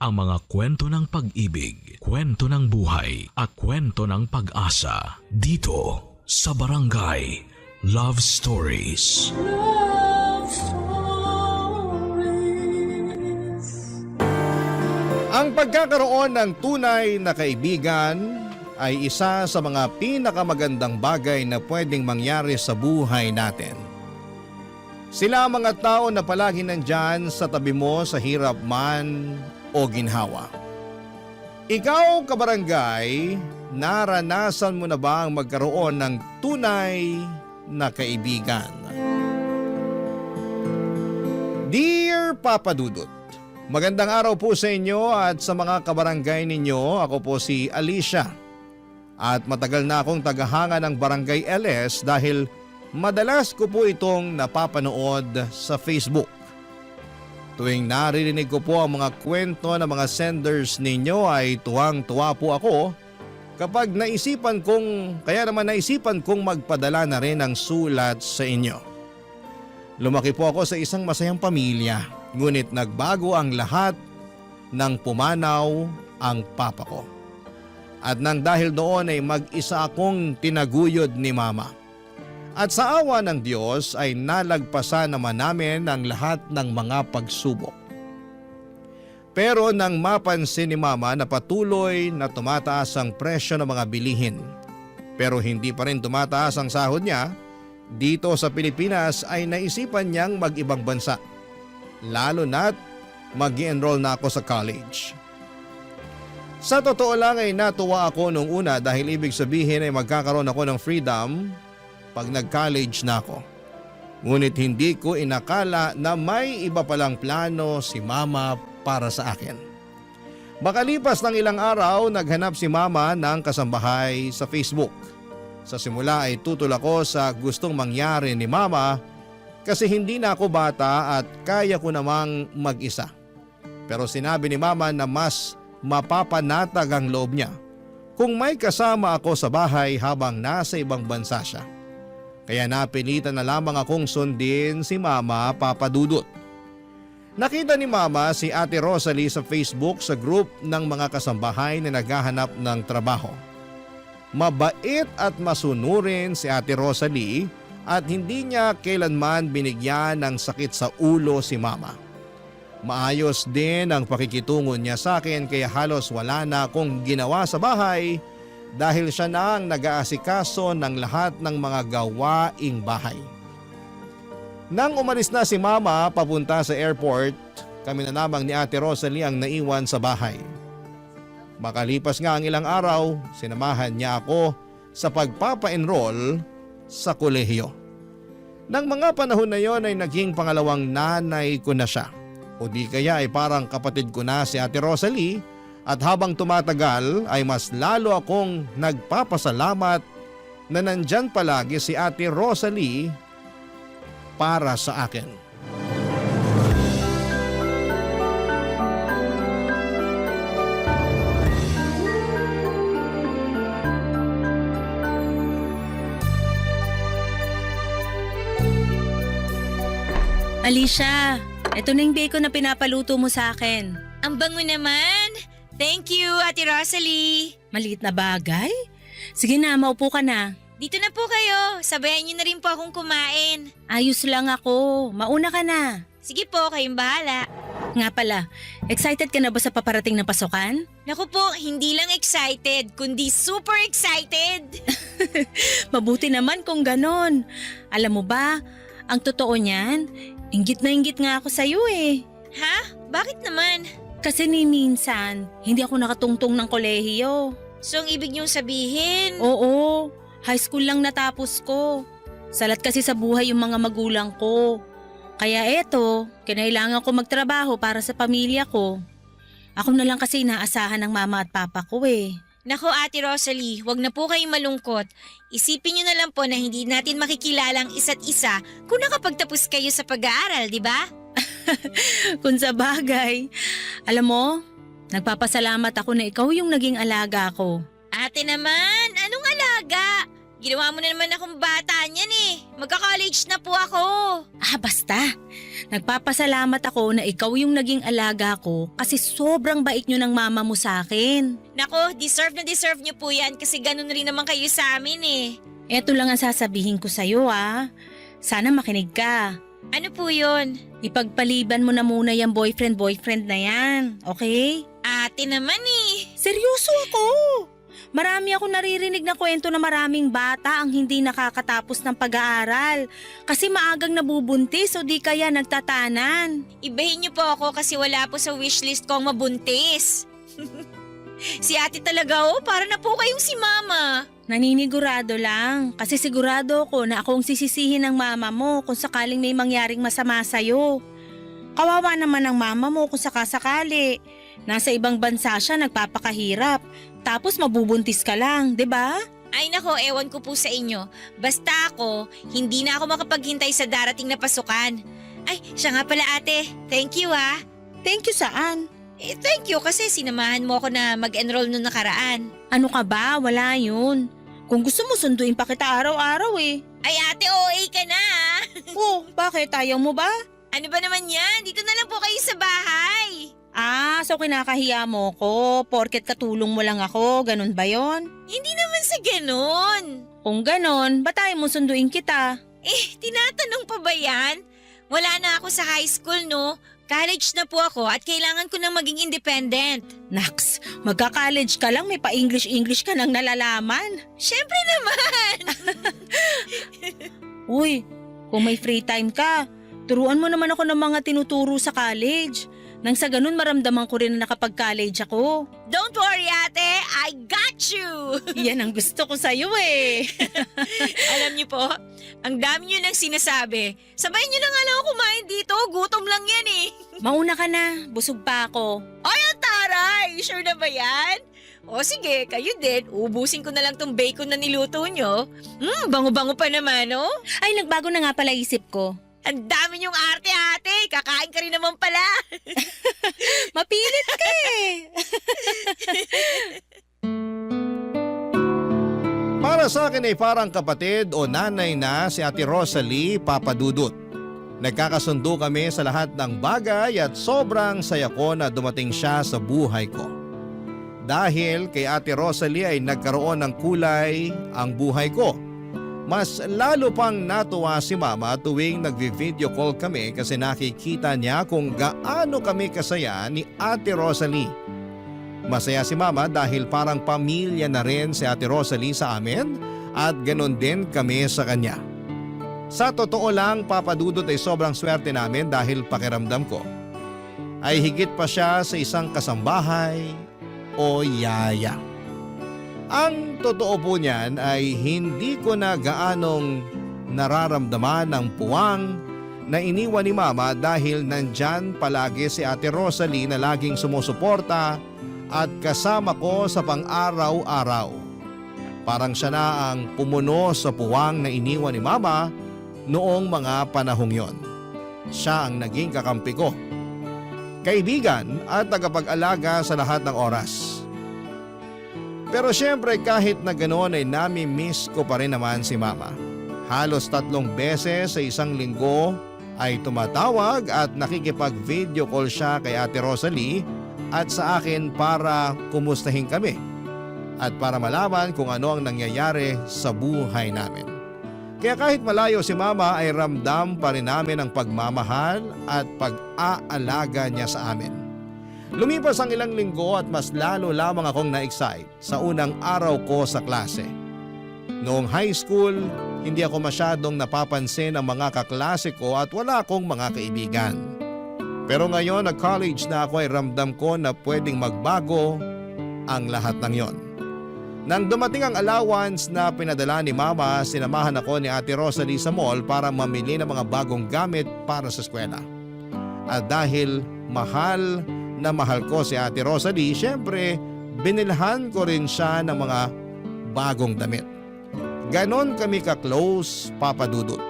ang mga kwento ng pag-ibig, kwento ng buhay at kwento ng pag-asa dito sa Barangay Love Stories. Love Stories. Ang pagkakaroon ng tunay na kaibigan ay isa sa mga pinakamagandang bagay na pwedeng mangyari sa buhay natin. Sila ang mga tao na palagi nandyan sa tabi mo sa hirap man o ginhawa. Ikaw, kabarangay, naranasan mo na ba ang magkaroon ng tunay na kaibigan? Dear Papa Dudut, magandang araw po sa inyo at sa mga kabarangay ninyo. Ako po si Alicia at matagal na akong tagahanga ng Barangay LS dahil madalas ko po itong napapanood sa Facebook. Tuwing naririnig ko po ang mga kwento ng mga senders ninyo ay tuwang-tuwa po ako kapag naisipan kong magpadala na rin ng sulat sa inyo. Lumaki po ako sa isang masayang pamilya, ngunit nagbago ang lahat nang pumanaw ang papa ko. At nang dahil doon ay mag-isa akong tinaguyod ni mama. At sa awa ng Diyos ay nalagpasan naman namin ang lahat ng mga pagsubok. Pero nang mapansin ni mama na patuloy na tumataas ang presyo ng mga bilihin, pero hindi pa rin tumataas ang sahod niya, dito sa Pilipinas ay naisipan niyang mag-ibang bansa. Lalo na't mag-i-enroll na ako sa college. Sa totoo lang ay natuwa ako nung una dahil ibig sabihin ay magkakaroon ako ng freedom pag nag-college na ako. Ngunit hindi ko inakala na may iba palang plano si mama para sa akin. Makalipas ng ilang araw, naghanap si mama ng kasambahay sa Facebook. Sa simula ay tutol ako sa gustong mangyari ni mama kasi hindi na ako bata at kaya ko namang mag-isa. Pero sinabi ni mama na mas mapapanatag ang loob niya kung may kasama ako sa bahay habang nasa ibang bansa siya. Kaya napilitan na lamang akong sundin si Mama Papa Dudut. Nakita ni Mama si Ate Rosalie sa Facebook sa group ng mga kasambahay na naghahanap ng trabaho. Mabait at masunurin si Ate Rosalie at hindi niya kailanman binigyan ng sakit sa ulo si Mama. Maayos din ang pakikitungo niya sa akin kaya halos wala na akong ginawa sa bahay dahil siya na ang nag-aasikaso ng lahat ng mga gawaing bahay. Nang umalis na si Mama papunta sa airport, kami na lamang ni Ate Rosalie ang naiwan sa bahay. Makalipas nga ang ilang araw, sinamahan niya ako sa pagpapa-enroll sa kolehiyo. Nang mga panahon na yon ay naging pangalawang nanay ko na siya. O di kaya ay parang kapatid ko na si Ate Rosalie. At habang tumatagal ay mas lalo akong nagpapasalamat na nandyan palagi si Ate Rosalie para sa akin. Alicia, eto na yung bacon na pinapaluto mo sa akin. Ang bango naman! Thank you, Ate Rosalie! Maliit na bagay? Sige na, maupo ka na. Dito na po kayo. Sabayan niyo na rin po akong kumain. Ayos lang ako. Mauna ka na. Sige po, kayong bahala. Nga pala, excited ka na ba sa paparating na pasukan? Naku po, hindi lang excited, kundi super excited! Mabuti naman kung ganon. Alam mo ba, ang totoo niyan, inggit na inggit nga ako sa'yo eh. Ha? Bakit naman? Kasi ni minsan, hindi ako nakatungtong ng kolehiyo. So ang ibig niyong sabihin? Oo, high school lang natapos ko. Salat kasi sa buhay yung mga magulang ko. Kaya eto, kinailangan ko magtrabaho para sa pamilya ko. Ako na lang kasi inaasahan ng mama at papa ko eh. Nako Ate Rosalie, wag na po kayong malungkot. Isipin niyo na lang po na hindi natin makikilala ang isa't isa kung nakapagtapos kayo sa pag-aaral, di ba? Kung sa bagay. Alam mo, nagpapasalamat ako na ikaw yung naging alaga ko. Ate naman, anong alaga? Ginawa mo na naman akong bata niyan eh. Magka-college na po ako. Basta. Nagpapasalamat ako na ikaw yung naging alaga ko kasi sobrang bait nyo ng mama mo sa akin. Nako, deserve na deserve niyo po yan kasi ganun rin naman kayo sa amin eh. Eto lang ang sasabihin ko sa'yo Sana makinig ka. Ano po yun? Ipagpaliban mo na muna yung boyfriend na yan, okay? Ate naman eh. Seryoso ako! Marami akong naririnig na kwento na maraming bata ang hindi nakakatapos ng pag-aaral kasi maagang nabubuntis o di kaya nagtatanan. Ibahin niyo po ako kasi wala po sa wishlist ko ang mabuntis. Si ate talaga para na po kayong si mama. Naninigurado lang kasi sigurado ko na akong sisisihin ng mama mo kung sakaling may mangyaring masama sa'yo. Kawawa naman ang mama mo kung sakasakali. Nasa ibang bansa siya nagpapakahirap. Tapos mabubuntis ka lang, 'di ba? Ay nako, ewan ko po sa inyo. Basta ako, hindi na ako makapaghintay sa darating na pasukan. Ay, siya nga pala ate. Thank you Thank you saan? Thank you kasi sinamahan mo ako na mag-enroll noong nakaraan. Ano ka ba? Wala yun. Kung gusto mo sunduin pa kita araw-araw eh. Ay ate, OA ka na Oh, bakit? Ayaw mo ba? Ano ba naman yan? Dito na lang po kayo sa bahay. So kinakahiya mo ko, porket katulong mo lang ako, ganun ba yon? Hindi naman sa ganon. Kung ganun, ba't ayaw mo sunduin kita? Tinatanong pa ba yan? Wala na ako sa high school, no? College na po ako at kailangan ko nang maging independent. Naks, magka-college ka lang, may pa-English ka nang nalalaman. Siyempre naman! Uy, kung may free time ka, turuan mo naman ako ng mga tinuturo sa college. Nang sa ganun maramdaman ko rin na nakapag-college ako. Don't worry ate, I got you! Yan ang gusto ko sa'yo eh. Alam niyo po, ang dami niyo nang sinasabi. Sabayin niyo na nga lang ako kumain dito, gutom lang yan eh. Mauna ka na, busog pa ako. Ay, ang taray! Sure na ba yan? O sige, kayo din. Ubusin ko na lang tong bacon na niluto nyo. Bango-bango pa naman, oh. Ay, nagbago na nga pala isip ko. Ang dami niyong arte-ate. Kakain ka rin naman pala. Mapilit ka eh. Para sa akin ay parang kapatid o nanay na si Ate Rosalie Papadudut. Nagkakasundo kami sa lahat ng bagay at sobrang saya ko na dumating siya sa buhay ko. Dahil kay Ate Rosalie ay nagkaroon ng kulay ang buhay ko. Mas lalo pang natuwa si Mama tuwing nagvi-video call kami kasi nakikita niya kung gaano kami kasaya ni Ate Rosalie. Masaya si Mama dahil parang pamilya na rin si Ate Rosalie sa amin at ganon din kami sa kanya. Sa totoo lang, Papadudot ay sobrang swerte namin dahil pakiramdam ko ay higit pa siya sa isang kasambahay o yaya. Ang totoo po niyan ay hindi ko na gaanong nararamdaman ang puwang na iniwan ni Mama dahil nandyan palagi si Ate Rosalie na laging sumusuporta at kasama ko sa pang-araw-araw. Parang siya na ang pumuno sa puwang na iniwan ni Mama noong mga panahong yon. Siya ang naging kakampi ko, kaibigan at tagapag-alaga sa lahat ng oras. Pero syempre kahit na ganoon ay nami-miss ko pa rin naman si Mama. Halos 3 beses sa isang linggo ay tumatawag at nakikipag-video call siya kay Ate Rosalie at sa akin para kumustahin kami at para malaman kung ano ang nangyayari sa buhay namin. Kaya kahit malayo si Mama ay ramdam pa rin namin ang pagmamahal at pag-aalaga niya sa amin. Lumipas ang ilang linggo at mas lalo lamang akong na-excite sa unang araw ko sa klase. Noong high school, hindi ako masyadong napapansin ang mga kaklase ko at wala akong mga kaibigan. Pero ngayon nag-college na ako ay ramdam ko na pwedeng magbago ang lahat ng yon. Nang dumating ang allowance na pinadala ni Mama, sinamahan ako ni Ate Rosalie sa mall para mamili ng mga bagong gamit para sa eskwela. At dahil mahal na mahal ko si Ate Rosalie, syempre binilhan ko rin siya ng mga bagong damit. Ganon kami ka-close, Papadudut.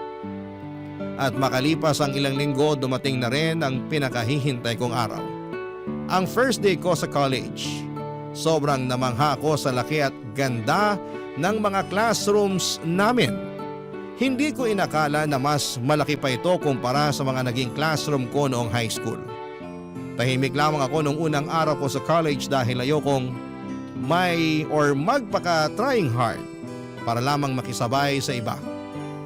At makalipas ang ilang linggo, dumating na rin ang pinakahihintay kong araw. Ang first day ko sa college. Sobrang namangha ako sa laki at ganda ng mga classrooms namin. Hindi ko inakala na mas malaki pa ito kumpara sa mga naging classroom ko noong high school. Tahimik lamang ako noong unang araw ko sa college dahil ayokong magpaka-trying hard para lamang makisabay sa iba.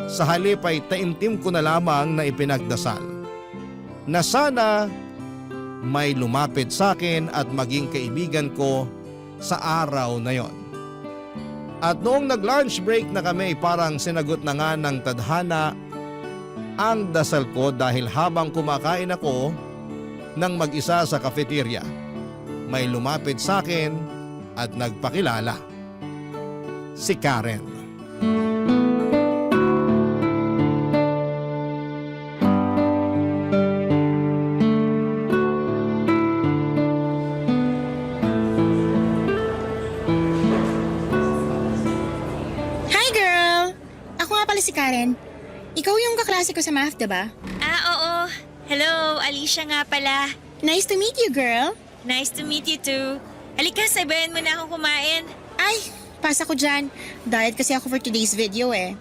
Sa halip ay taimtim ko na lamang na ipinagdasal na sana may lumapit sa akin at maging kaibigan ko sa araw na yon. At noong nag-lunch break na kami, parang sinagot na nga ng tadhana ang dasal ko dahil habang kumakain ako ng mag-isa sa cafeteria, may lumapit sa akin at nagpakilala. Si Karen. Hi girl! Ako nga pala si Karen. Ikaw yung kaklase ko sa math, diba? Oo. Hello, Alicia nga pala. Nice to meet you, girl. Nice to meet you too. Halika, sabayan mo na akong kumain. Ay, pasa ko dyan. Diet kasi ako for today's video eh.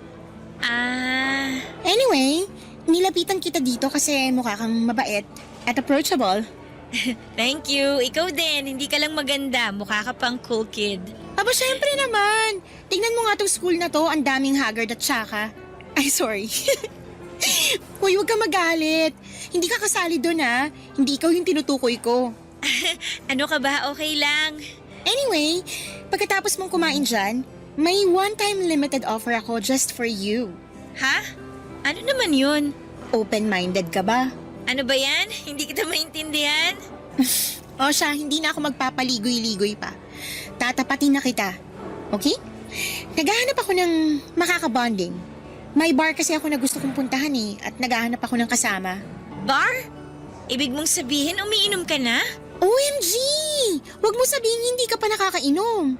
Anyway, nilapitan kita dito kasi mukha kang mabait at approachable. Thank you. Ikaw din, hindi ka lang maganda. Mukha ka pang cool kid. Aba, syempre naman. Tingnan mo nga tong school na to, ang daming haggard at tsaka. Ay, sorry. Hoy, huwag ka magalit. Hindi ka kasali doon ha. Hindi ikaw yung tinutukoy ko. Ano ka ba? Okay lang. Anyway, pagkatapos mong kumain dyan, may one-time limited offer ako just for you. Ha? Ano naman yun? Open-minded ka ba? Ano ba yan? Hindi kita maintindihan? O siya, hindi na ako magpapaligoy-ligoy pa. Tatapatin na kita. Okay? Naghahanap ako ng makakabonding. May bar kasi ako na gusto kong puntahan eh, at naghahanap ako ng kasama. Bar? Ibig mong sabihin umiinom ka na? OMG! Huwag mo sabihin hindi ka pa nakakainom.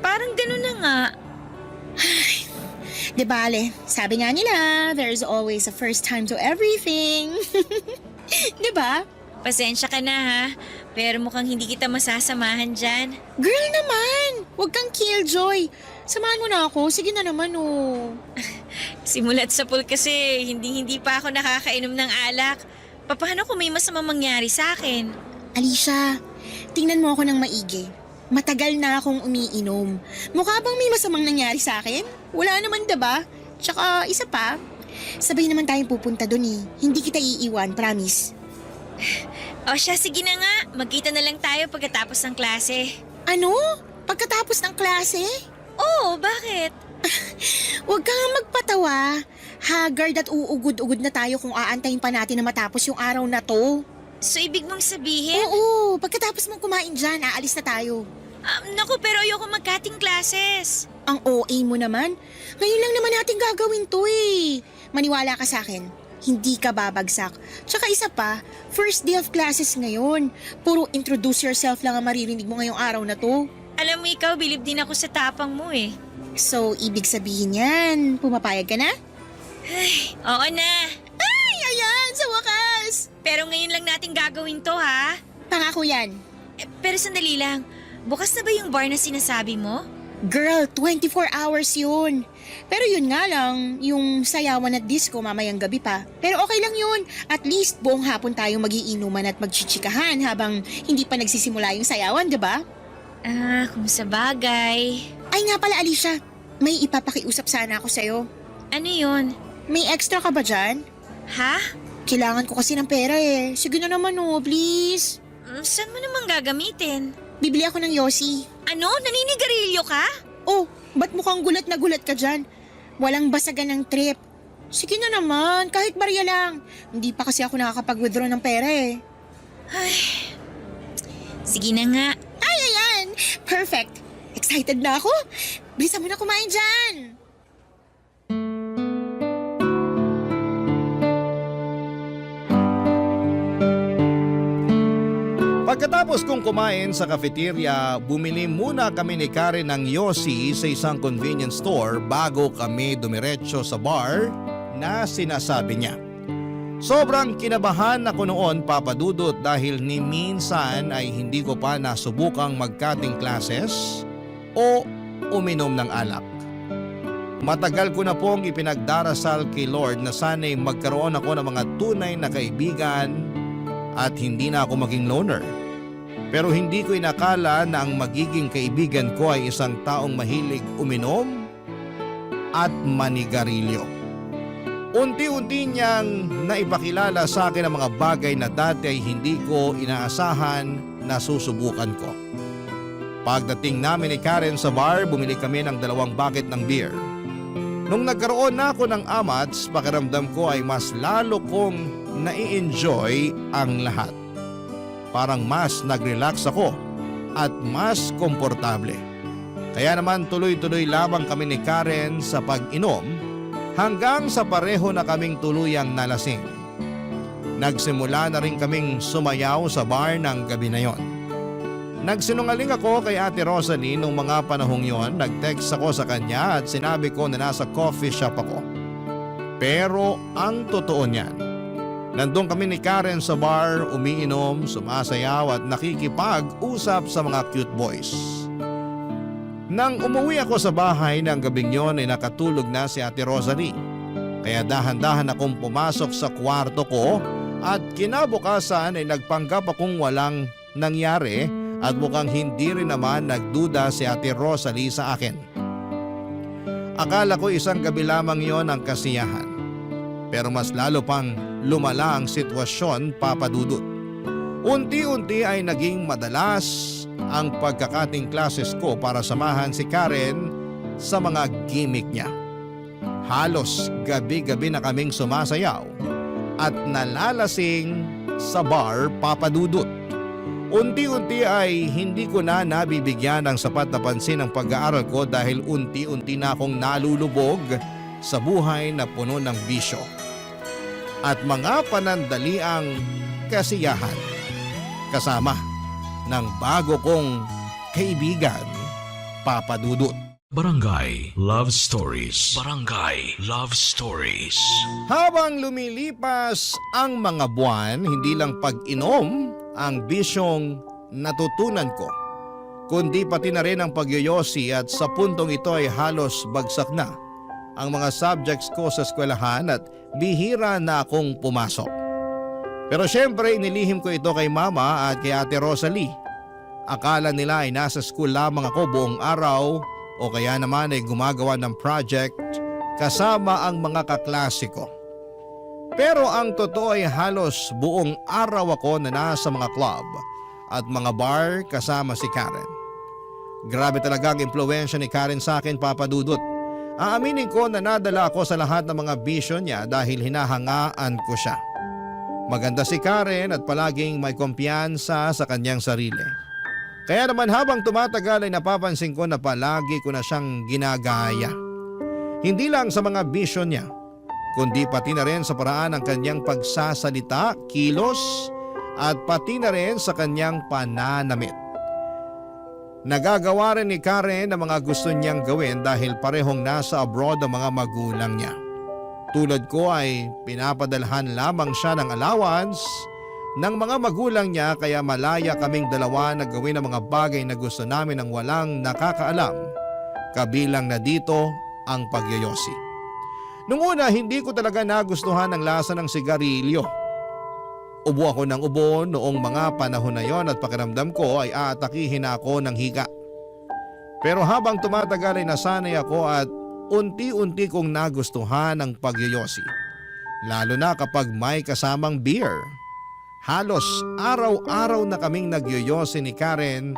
Parang ganun na nga. De bale, sabi nga nila, there's always a first time to everything. Diba? Pasensya ka na ha, pero mukhang hindi kita masasamahan dyan. Girl naman! Huwag kang killjoy. Samahan mo na ako. Sige na naman oh. Simulat sa pool kasi, hindi pa ako nakakainom ng alak. Paano kung may masamang mangyari sa akin? Alicia, tingnan mo ako ng maigi. Matagal na akong umiinom. Mukha bang may masamang nangyari sa akin? Wala naman, diba? Tsaka isa pa, sabay naman tayong pupunta dun eh. Hindi kita iiwan, promise. O siya, sige na nga. Magkita na lang tayo pagkatapos ng klase. Ano? Pagkatapos ng klase? Oo, bakit? Huwag kang magpatawa. Haggard at uugod-ugod na tayo kung aantayin pa natin na matapos yung araw na to. So ibig mong sabihin? Oo, pagkatapos mong kumain dyan, aalis na tayo. Naku, pero ayoko mag-cutting classes. Ang OA mo naman. Ngayon lang naman natin gagawin to eh. Maniwala ka sa akin, hindi ka babagsak. Tsaka isa pa, first day of classes ngayon. Puro introduce yourself lang ang maririnig mo ngayong araw na to. Alam mo ikaw, bilib din ako sa tapang mo eh. So, ibig sabihin yan, pumapayag ka na? Oo na. Ay, ayan, sa wakas! Pero ngayon lang natin gagawin to ha. Pangako yan. Pero sandali lang, bukas na ba yung bar na sinasabi mo? Girl, 24 hours yun. Pero yun nga lang, yung sayawan at disco mamayang gabi pa. Pero okay lang yun. At least buong hapon tayong magiinuman at magchichikahan habang hindi pa nagsisimula yung sayawan, diba? Kung sa bagay. Ay nga pala, Alicia, may ipapakiusap sana ako sa'yo. Ano yun? May extra ka ba dyan? Ha? Kailangan ko kasi ng pera eh. Sige na naman oh, please. Saan mo naman gagamitin? Bibili ako ng Yossi. Ano? Naninigarilyo ka? Oh, ba't mukhang gulat na gulat ka dyan? Walang basagan ng trip. Sige na naman, kahit barya lang. Hindi pa kasi ako nakakapag-withdraw ng pera eh. Ay, sige na nga. Ay, ayan! Perfect! Excited na ako! Bilisan mo na kumain dyan! Pagkatapos kong kumain sa cafeteria, bumili muna kami ni Karen ng Yossi sa isang convenience store bago kami dumiretso sa bar na sinasabi niya. Sobrang kinabahan ako noon, Papa Dudut, dahil ni minsan ay hindi ko pa nasubukang mag-cutting classes o uminom ng alak. Matagal ko na pong ipinagdarasal kay Lord na sana'y magkaroon ako ng mga tunay na kaibigan at hindi na ako maging loner. Pero hindi ko inakala na ang magiging kaibigan ko ay isang taong mahilig uminom at manigarilyo. Unti-unti niyang naipakilala sa akin ang mga bagay na dati ay hindi ko inaasahan na susubukan ko. Pagdating namin ni Karen sa bar, bumili kami ng 2 bucket ng beer. Nung nagkaroon na ako ng amats, pakiramdam ko ay mas lalo kong nai-enjoy ang lahat. Parang mas nag-relax ako at mas komportable. Kaya naman tuloy-tuloy lamang kami ni Karen sa pag-inom hanggang sa pareho na kaming tuluyang nalasing. Nagsimula na rin kaming sumayaw sa bar ng gabi na yon. Nagsinungaling ako kay Ate Rosalie nung mga panahong yon. Nag-text ako sa kanya at sinabi ko na nasa coffee shop ako. Pero ang totoo niyan, nandun kami ni Karen sa bar, umiinom, sumasayaw at nakikipag-usap sa mga cute boys. Nang umuwi ako sa bahay ng gabing yon ay nakatulog na si Ate Rosalie. Kaya dahan-dahan akong pumasok sa kwarto ko at kinabukasan ay nagpanggap akong walang nangyari at mukhang hindi rin naman nagduda si Ate Rosalie sa akin. Akala ko isang gabi lamang yon ang kasiyahan. Pero mas lalo pang lumala ang sitwasyon, Papa Dudut. Unti-unti ay naging madalas ang pagkakating classes ko para samahan si Karen sa mga gimmick niya. Halos gabi-gabi na kaming sumasayaw at nalalasing sa bar, Papa Dudut. Unti-unti ay hindi ko na nabibigyan ng sapat na pansin ang pag-aaral ko dahil unti-unti na akong nalulubog sa buhay na puno ng bisyo at mga panandaliang kasiyahan kasama ng bago kong kaibigan, Papa Dudut. Barangay Love Stories. Barangay Love Stories. Habang lumilipas ang mga buwan, hindi lang pag-inom ang bisyong natutunan ko, kundi pati na rin ang pagyoyosi at sa puntong ito ay halos bagsak na ang mga subjects ko sa eskwelahan at bihira na akong pumasok. Pero syempre inilihim ko ito kay Mama at kay Ate Rosalie. Akala nila ay nasa school lamang ako buong araw o kaya naman ay gumagawa ng project kasama ang mga kaklase ko. Pero ang totoo ay halos buong araw ako na nasa mga club at mga bar kasama si Karen. Grabe talaga ang impluwensya ni Karen sa akin, Papa Dudut. Aaminin ko na nadala ako sa lahat ng mga bisyo niya dahil hinahangaan ko siya. Maganda si Karen at palaging may kumpiyansa sa kanyang sarili. Kaya naman habang tumatagal ay napapansin ko na palagi ko na siyang ginagaya. Hindi lang sa mga bisyo niya, kundi pati na rin sa paraan ng kanyang pagsasalita, kilos at pati na rin sa kanyang pananamit. Nagagawa rin ni Karen ang mga gusto niyang gawin dahil parehong nasa abroad ang mga magulang niya. Tulad ko ay pinapadalhan lamang siya ng allowance ng mga magulang niya kaya malaya kaming dalawa na gawin ang mga bagay na gusto namin ng walang nakakaalam, kabilang na dito ang pagyoyosi. Nung una hindi ko talaga nagustuhan ang lasa ng sigarilyo. Ubo ako ng ubo noong mga panahon na yon at pakiramdam ko ay aatakihin ako ng hika. Pero habang tumatagal ay nasanay ako at unti-unti kong nagustuhan ang pagyoyosi. Lalo na kapag may kasamang beer. Halos araw-araw na kaming nagyoyosi ni Karen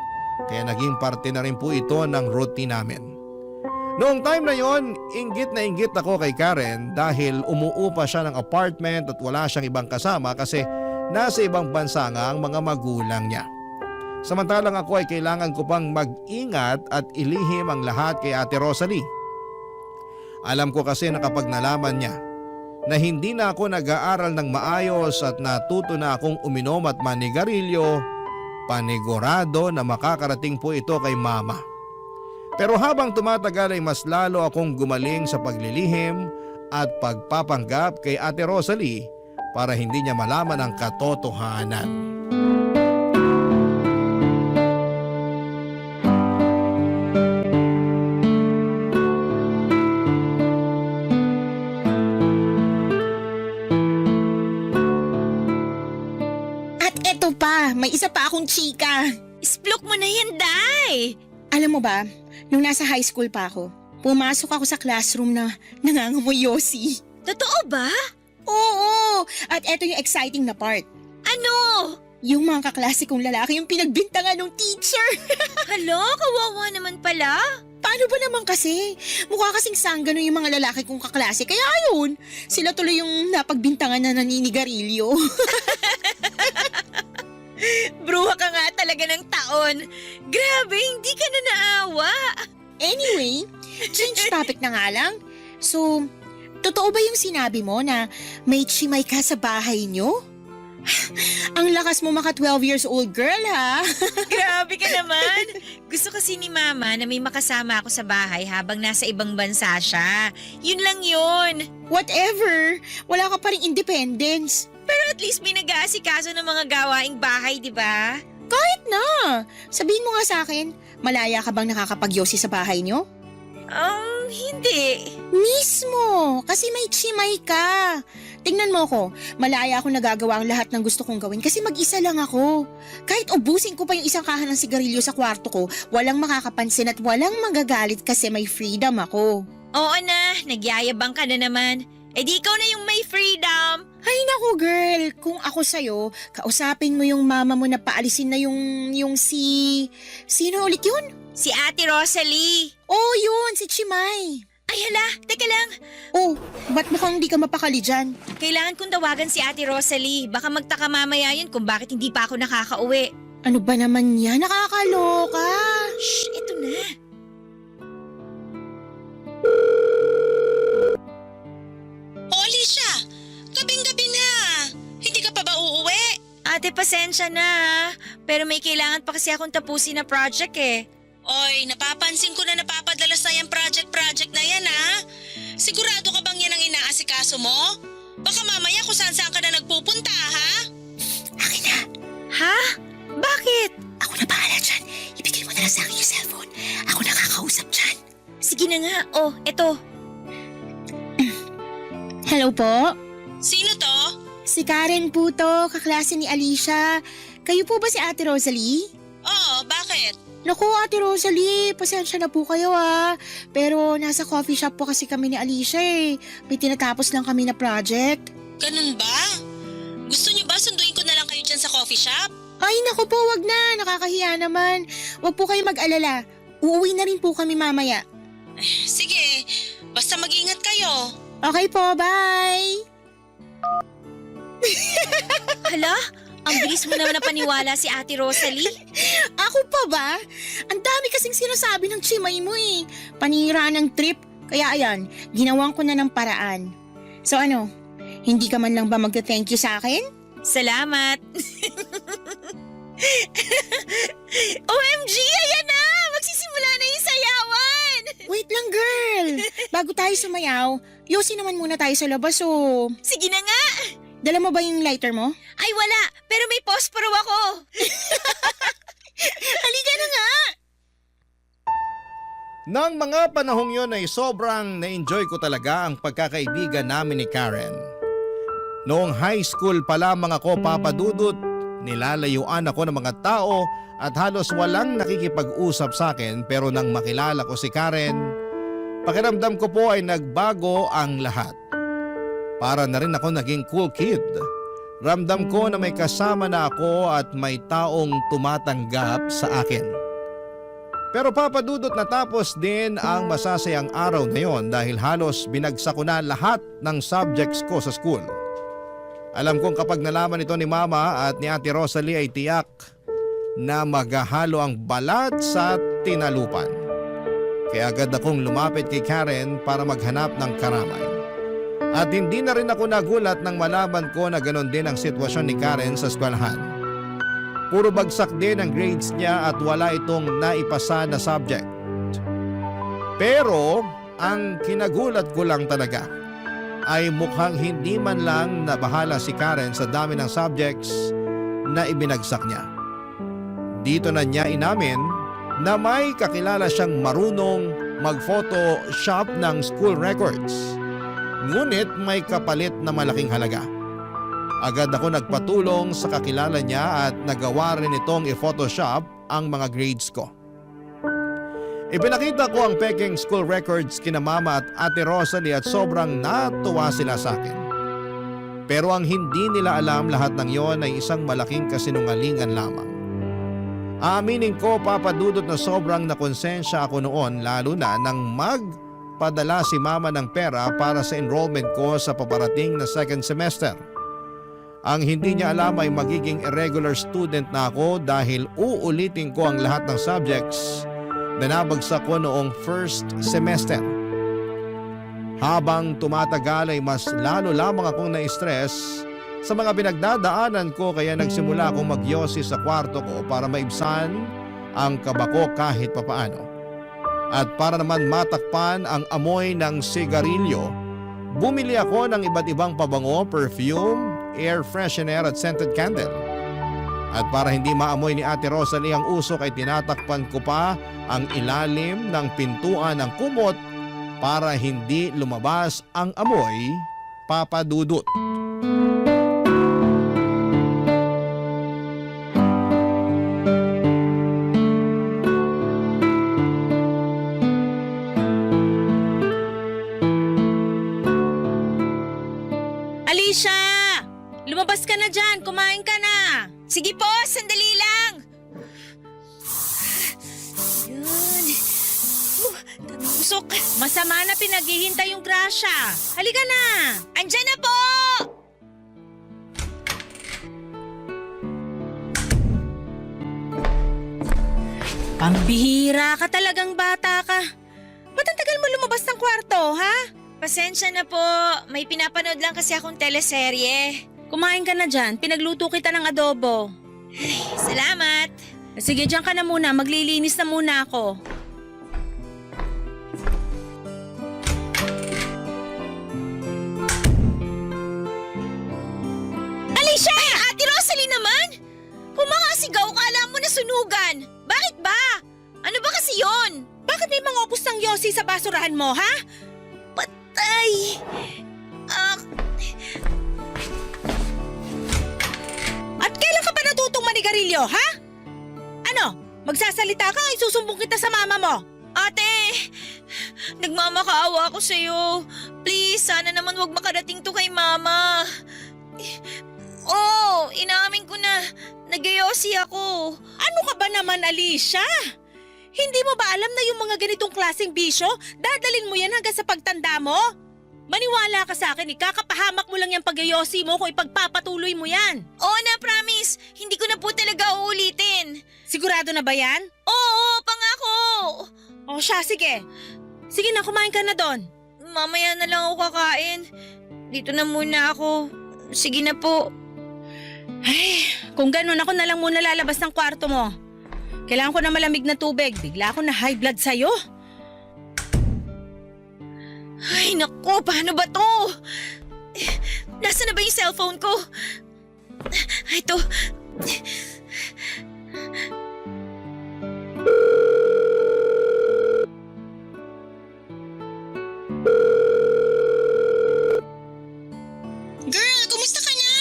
kaya naging parte na rin po ito ng routine namin. Noong time na yon, inggit na inggit ako kay Karen dahil umuupa siya ng apartment at wala siyang ibang kasama kasi nasa ibang bansa nga ang mga magulang niya. Samantalang ako ay kailangan ko pang mag-ingat at ilihim ang lahat kay Ate Rosalie. Alam ko kasi na kapag nalaman niya na hindi na ako nag-aaral ng maayos at natuto na akong uminom at manigarilyo, panigurado na makakarating po ito kay Mama. Pero habang tumatagal ay mas lalo akong gumaling sa paglilihim at pagpapanggap kay Ate Rosalie para hindi niya malaman ang katotohanan. mong chika. Isplok mo na yan, Day! Alam mo ba, nung nasa high school pa ako, pumasok ako sa classroom na nangangamoy yosi. Totoo ba? Oo! At eto yung exciting na part. Ano? Yung mga kaklase kong lalaki yung pinagbintangan ng teacher. Hala, kawawa naman pala. Paano ba naman kasi? Mukha kasing sanggano yung mga lalaki kong kaklase. Kaya ayun, sila tuloy yung napagbintangan na naninigarilyo. Bruha ka nga talaga ng taon. Grabe, hindi ka na naawa. Anyway, change topic na nga lang. So, totoo ba yung sinabi mo na may chimay ka sa bahay nyo? Ang lakas mo maka 12 years old girl ha. Grabe ka naman. Gusto kasi ni Mama na may makasama ako sa bahay habang nasa ibang bansa siya. Yun lang yun. Whatever, wala ka pa rin independence. Pero at least may nag-aasikaso ng mga gawaing bahay, di ba? Kahit na. Sabihin mo nga sa akin, malaya ka bang nakakapagyosi sa bahay nyo? Hindi. Mismo, kasi may chimay ka. Tingnan mo ko, malaya ako nagagawa ang lahat ng gusto kong gawin kasi mag-isa lang ako. Kahit ubusin ko pa yung isang kahan ng sigarilyo sa kwarto ko, walang makakapansin at walang magagalit kasi may freedom ako. Oo na, nagyayabang ka na naman. Eh di ikaw na yung may freedom. Ay naku girl, kung ako sa'yo, kausapin mo yung mama mo na paalisin na yung si... Sino ulit yun? Si Ate Rosalie. Oh yun, si Chimay. Ay hala, teka lang. Oh, ba't mukhang hindi ka mapakali dyan? Kailangan kong tawagan si Ate Rosalie. Baka magtaka mamaya yun kung bakit hindi pa ako nakakauwi. Ano ba naman yan? Nakakaloka. Shh, ito na. Oh, Alicia! Gabing-gabi na! Hindi ka pa ba uuwi? Ate, pasensya na ha. Pero may kailangan pa kasi akong tapusin na project eh. Oy, napapansin ko na napapadalas na yung project na yan ha? Sigurado ka bang yan ang inaasikaso mo? Baka mamaya kung saan ka na nagpupunta ha? Akin na. Ha? Bakit? Ako na bahala dyan. Ibigay mo na lang sa akin yung cellphone. Ako nakakausap dyan. Sige na nga. Oh, eto. Hello po? Sino to? Si Karen po to, kaklase ni Alicia. Kayo po ba si Ate Rosalie? Oo, bakit? Naku, Ate Rosalie, pasensya na po kayo ah. Pero nasa coffee shop po kasi kami ni Alicia eh. May tinatapos lang kami na project. Ganun ba? Gusto niyo ba sunduin ko na lang kayo dyan sa coffee shop? Ay naku po, wag na. Nakakahiya naman. Wag po kayo mag-alala. Uuwi na rin po kami mamaya. Sige, basta mag-ingat kayo. Okay po, bye! Hala? Ang bilis mo naman napaniwala si Ate Rosalie. Ako pa ba? Ang dami kasing sinasabi ng chimay mo eh. Panira ng trip. Kaya ayan, ginawan ko na ng paraan. So ano, hindi ka man lang ba magta-thank you sa akin? Salamat. OMG, ayan na! Magsisimula na yung sayawan! Wait lang girl. Bago tayo sumayaw, yosi naman muna tayo sa labas oh. Sige na nga! Dala mo ba yung lighter mo? Ay wala, pero may posporo ako. Halika na nga! Nang mga panahong yon ay sobrang na-enjoy ko talaga ang pagkakaibigan namin ni Karen. Noong high school pa lamang ako papadudot, nilalayuan ako ng mga tao at halos walang nakikipag-usap sa akin, pero nang makilala ko si Karen, pakiramdam ko po ay nagbago ang lahat. Para na rin ako naging cool kid. Ramdam ko na may kasama na ako at may taong tumatanggap sa akin. Pero papadudot natapos din ang masasayang araw na yon dahil halos binagsak ko na lahat ng subjects ko sa school. Alam kong kapag nalaman ito ni Mama at ni Ate Rosalie ay tiyak na maghahalo ang balat sa tinalupan. Kaya agad akong lumapit kay Karen para maghanap ng karamay. At hindi na rin ako nagulat nang malaman ko na ganon din ang sitwasyon ni Karen sa eskwelahan. Puro bagsak din ang grades niya at wala itong naipasa na subject. Pero ang kinagulat ko lang talaga ay mukhang hindi man lang nabahala si Karen sa dami ng subjects na ibinagsak niya. Dito na niya inamin na may kakilala siyang marunong mag-photoshop ng school records. Ngunit may kapalit na malaking halaga. Agad ako nagpatulong sa kakilala niya at nagawa rin itong i-photoshop ang mga grades ko. Ipinakita ko ang peking school records kina Mama at Ate Rosalie at sobrang natuwa sila sa akin. Pero ang hindi nila alam, lahat ng yon ay isang malaking kasinungalingan lamang. Aaminin ko, Papa Dudut, na sobrang nakonsensya ako noon, lalo na nang magpadala si Mama ng pera para sa enrollment ko sa paparating na second semester. Ang hindi niya alam ay magiging irregular student na ako dahil uulitin ko ang lahat ng subjects na nabagsak ko noong first semester. Habang tumatagal ay mas lalo lamang akong na-stress sa mga pinagdadaanan ko, kaya nagsimula akong magyosi sa kwarto ko para maibsan ang kaba ko kahit papaano. At para naman matakpan ang amoy ng sigarilyo, bumili ako ng iba't ibang pabango, perfume, air freshener at scented candle. At para hindi maamoy ni Ate Rosalie ang usok ay tinatakpan ko pa ang ilalim ng pintuan ng kumot para hindi lumabas ang amoy, Papa Dudut. Alicia! Lumabas ka na dyan! Kumain ka na! Sige po, sandali lang. Yun. Daming usok. Masama na pinaghihintay yung grasya. Halika na! Andyan na po! Pambihira ka, talagang bata ka. Ba't ang tagal mo lumabas ng kwarto, ha? Pasensya na po. May pinapanood lang kasi akong teleserye. Kumain ka na dyan. Pinagluto kita ng adobo. Salamat. Sige, dyan ka na muna. Maglilinis na muna ako. Alicia! Ay, Ate Rosalie naman! Humangasigaw ka, alam mo na sunugan. Bakit ba? Ano ba kasi yon? Bakit may mga upos ng yosi sa basurahan mo, ha? Patay! At kailan ka pa natutong manigarilyo, ha? Ano? Magsasalita ka, isusumbong kita sa mama mo. Ate! Nagmamakaawa ako sa'yo. Please, sana naman wag makarating to kay Mama. Oh, inaamin ko na. Nagyayosi ako. Ano ka ba naman, Alicia? Hindi mo ba alam na yung mga ganitong klaseng bisyo, dadalin mo yan hanggang sa pagtanda mo? Maniwala ka sa akin, ikakapahamak mo lang yung pagyayosi mo kung ipagpapatuloy mo yan. Oo na, promise. Hindi ko na po talaga uulitin. Sigurado na ba yan? Oo, pangako. O siya, sige. Sige na, kumain ka na doon. Mamaya na lang ako kakain. Dito na muna ako. Sige na po. Ay, kung ganun, ako na lang muna lalabas ng kwarto mo. Kailangan ko na malamig na tubig. Bigla ako na high blood sa'yo. Ay, naku, paano ba to? Nasaan na ba yung cellphone ko? Ito. Girl, kumusta ka na?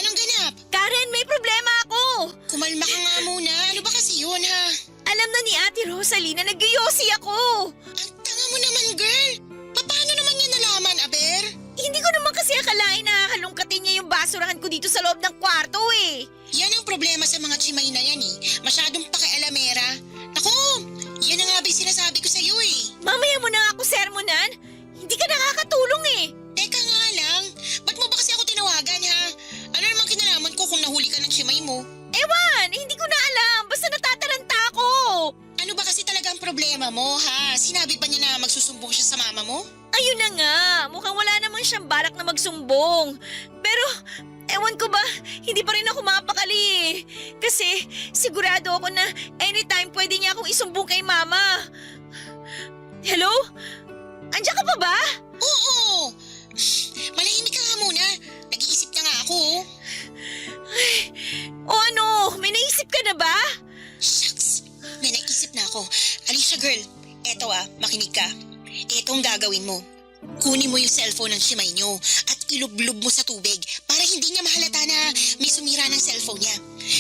Anong ganap? Karen, may problema ako. Kumalma ka nga muna. Ano ba kasi yun, ha? Alam na ni Ate Rosalie na nagyosi ako. Ang tanga mo naman, girl. Paano naman niya nalaman, Aber? Hindi ko naman kasi akalain na halongkatin niya yung basurahan ko dito sa loob ng kwarto eh. Yan ang problema sa mga chimay na yan, eh. Masyadong pakialamera. Naku, yan ang nga ba yung sinasabi ko sa'yo, eh. Mamaya mo na ako sermonan. Hindi ka nakakatulong eh. Teka nga lang, ba't mo ba kasi ako tinawagan, ha? Ano naman kinalaman ko kung nahuli ka ng chimay mo? Ewan, hindi ko na alam. Basta natataranta ako. Ano ba kasi talaga ang problema mo, ha? Sinabi ba niya na magsusumbong siya sa mama mo? Ayun na nga, mukhang wala naman siyang balak na magsumbong. Pero, ewan ko ba, hindi pa rin ako mapakali eh. Kasi, sigurado ako na anytime pwede niya akong isumbong kay mama. Hello? Andiyan ka pa ba? Oo! Malahimik ka nga muna. Nag-iisip na nga ako, oh. O ano, may naisip ka na ba? Shucks! May naisip na ako. Alicia girl, eto makinig ka. Eto ang gagawin mo. Kunin mo yung cellphone ng chimay nyo at ilublob mo sa tubig para hindi niya mahalata na may sumira ng cellphone niya.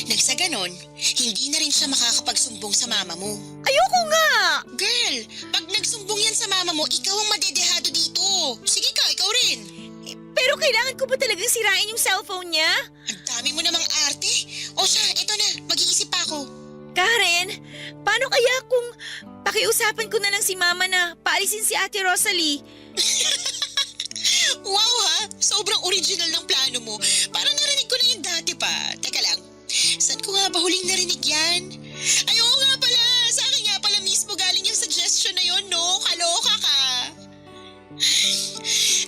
Nang sa ganon, hindi na rin siya makakapagsumbong sa mama mo. Ayoko nga! Girl, pag nagsumbong yan sa mama mo, ikaw ang madedehado dito. Sige ka, ikaw rin. Pero kailangan ko ba talagang sirain yung cellphone niya? Ang dami mo namang arte. O siya, eto na, mag-iisip pa ako. Karen, paano kaya kung pakiusapan ko na lang si Mama na paalisin si Ate Rosalie? Wow ha, sobrang original ng plano mo. Parang narinig ko na yung dati pa. Teka lang, saan ko nga ba huling narinig yan? Ay, oo nga pala, sa akin nga pala mismo galing yung suggestion na yun, no? Kaloka ka.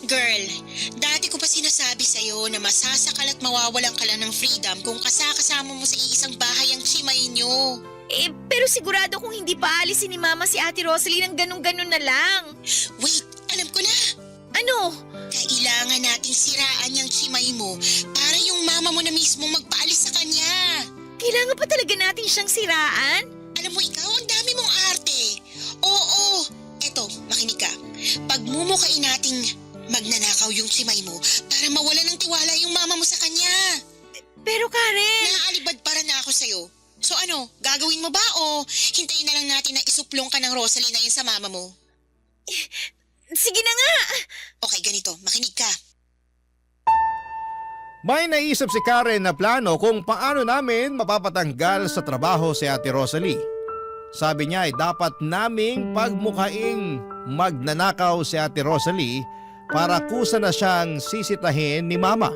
Girl, dati ko pa sinasabi sa'yo na masasakal at mawawalan ka lang ng freedom kung kasama mo sa iisang bahay ang chimay nyo. Pero sigurado kung hindi pa alisin ni Mama si Ate Rosalie ng ganun-ganun na lang. Wait, alam ko na. Ano? Kailangan nating siraan yung chimay mo para yung mama mo na mismo magpaalis sa kanya. Kailangan pa talaga natin siyang siraan? Alam mo, ikaw ang dami mong arte. Oo, eto, makinig ka. Pagmumukain nating magnanakaw yung chimay mo para mawala ng tiwala yung mama mo sa kanya. Pero Karen… Naaalibad para na ako sa'yo. So ano, gagawin mo ba o hintayin na lang natin na isuplong ka ng Rosalie na yun sa mama mo? Sige na nga! Okay, ganito, makinig ka. May naisip si Karen na plano kung paano namin mapapatanggal sa trabaho si Ate Rosalie. Sabi niya ay dapat naming pagmukaing magnanakaw si Ate Rosalie para kusa na siyang sisitahin ni Mama.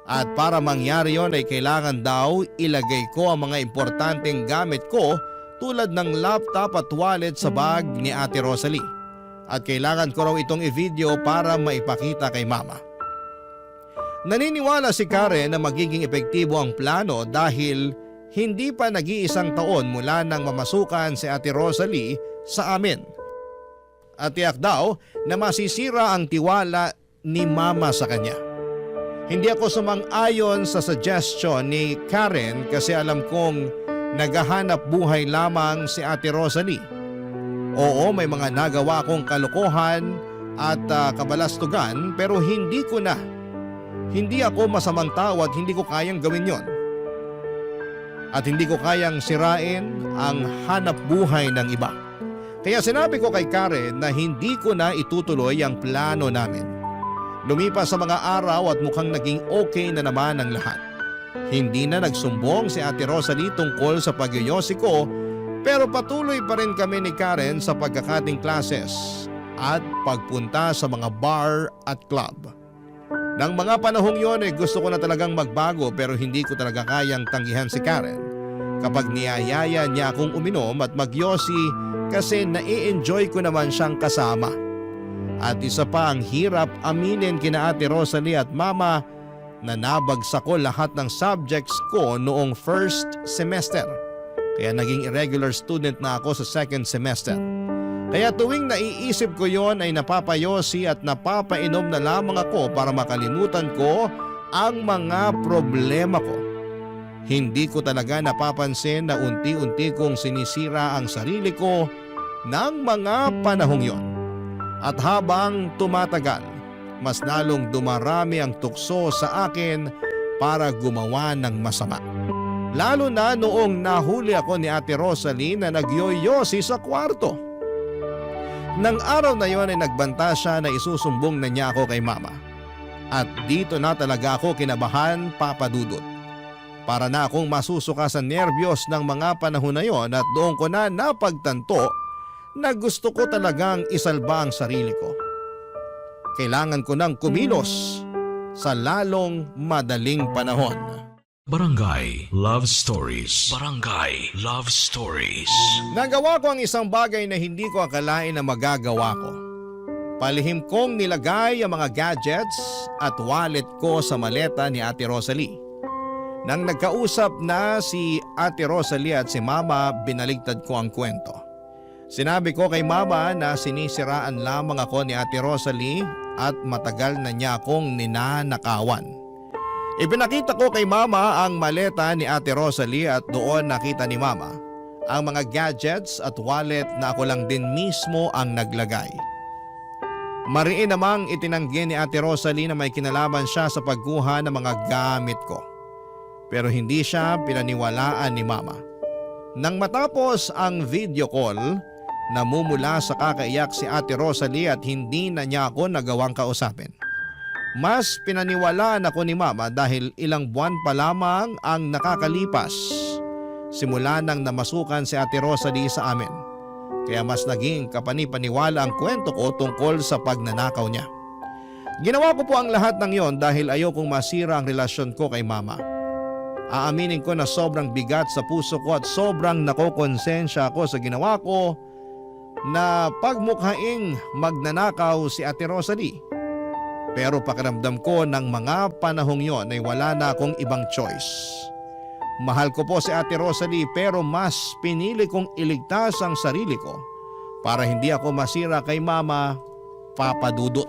At para mangyari yon ay kailangan daw ilagay ko ang mga importanteng gamit ko tulad ng laptop at wallet sa bag ni Ate Rosalie. At kailangan ko raw itong i-video para maipakita kay Mama. Naniniwala si Karen na magiging epektibo ang plano dahil hindi pa nag-iisang taon mula nang mamasukan si Ate Rosalie sa amin. At tiyak daw na masisira ang tiwala ni Mama sa kanya. Hindi ako sumang-ayon sa suggestion ni Karen kasi alam kong naghahanap buhay lamang si Ate Rosalie. Oo, may mga nagawa akong kalokohan at kabalastugan pero hindi ko na. Hindi ako masamang tao at hindi ko kayang gawin yon. At hindi ko kayang sirain ang hanap buhay ng iba. Kaya sinabi ko kay Karen na hindi ko na itutuloy ang plano namin. Lumipas sa mga araw at mukhang naging okay na naman ang lahat. Hindi na nagsumbong si Ate Rosalie tungkol sa pagyoyosi ko pero patuloy pa rin kami ni Karen sa pagkakating classes at pagpunta sa mga bar at club. Nang mga panahong yon ay gusto ko na talagang magbago pero hindi ko talaga kayang tanggihan si Karen. Kapag niyayaya niya akong uminom at magyosi kasi nai-enjoy ko naman siyang kasama. At isa pa ang hirap aminin kina Ate Rosalie at Mama na nabagsak ko lahat ng subjects ko noong first semester. Kaya naging irregular student na ako sa second semester. Kaya tuwing naiisip ko yon ay napapayosi at napapainom na lamang ako para makalimutan ko ang mga problema ko. Hindi ko talaga napapansin na unti-unti kong sinisira ang sarili ko ng mga panahong yon. At habang tumatagal, mas lalong dumarami ang tukso sa akin para gumawa ng masama. Lalo na noong nahuli ako ni Ate Rosalie na nagyoyosi sa kwarto. Nang araw na yon ay nagbanta siya na isusumbong na niya ako kay Mama. At dito na talaga ako kinabahan, Papa Dudut. Para na akong masusuka sa nerbiyos ng mga panahon na yon at doon ko na napagtanto na gusto ko talagang isalba ang sarili ko. Kailangan ko nang kumilos sa lalong madaling panahon. Barangay Love Stories. Barangay Love Stories. Nagawa ko ang isang bagay na hindi ko akalain na magagawa ko. Palihim kong nilagay ang mga gadgets at wallet ko sa maleta ni Ate Rosalie. Nang nagkausap na si Ate Rosalie at si Mama, binaligtad ko ang kwento. Sinabi ko kay Mama na sinisiraan lamang ako ni Ate Rosalie at matagal na niya akong ninanakawan. Ipinakita ko kay Mama ang maleta ni Ate Rosalie at doon nakita ni Mama ang mga gadgets at wallet na ako lang din mismo ang naglagay. Mariin namang itinanggi ni Ate Rosalie na may kinalaman siya sa pagkuha ng mga gamit ko. Pero hindi siya pinaniwalaan ni Mama. Nang matapos ang video call, namumula sa kakaiyak si Ate Rosalie at hindi na niya ako nagawang kausapin. Mas pinaniwalaan ako ni Mama dahil ilang buwan pa lamang ang nakakalipas simula nang namasukan si Ate Rosalie sa amin. Kaya mas naging kapanipaniwala ang kwento ko tungkol sa pagnanakaw niya. Ginawa ko po ang lahat ng yon dahil ayokong masira ang relasyon ko kay Mama. Aaminin ko na sobrang bigat sa puso ko at sobrang nakokonsensya ako sa ginawa ko na pagmukhaing magnanakaw si Ate Rosalie. Pero pakiramdam ko ng mga panahong yon ay wala na akong ibang choice. Mahal ko po si Ate Rosalie pero mas pinili kong iligtas ang sarili ko para hindi ako masira kay Mama, Papa Dudut.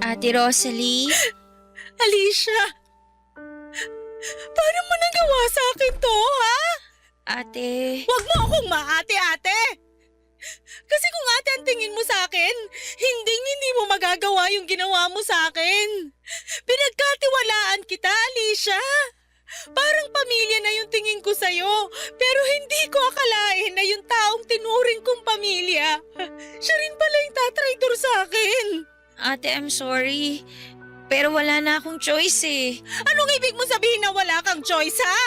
Ate Rosalie? Alicia! Paano mo nagawa sa akin to, ha? Ate... Huwag mo akong maate-ate! Kasi kung ate ang tingin mo sa akin, hindi mo magagawa yung ginawa mo sa akin. Pinagkatiwalaan kita, Alicia. Parang pamilya na yung tingin ko sa'yo, pero hindi ko akalain na yung taong tinuring kong pamilya, siya rin pala yung tatraitor sa akin. Ate, I'm sorry. Pero wala na akong choice eh. Anong ibig mo sabihin na wala kang choice, ha?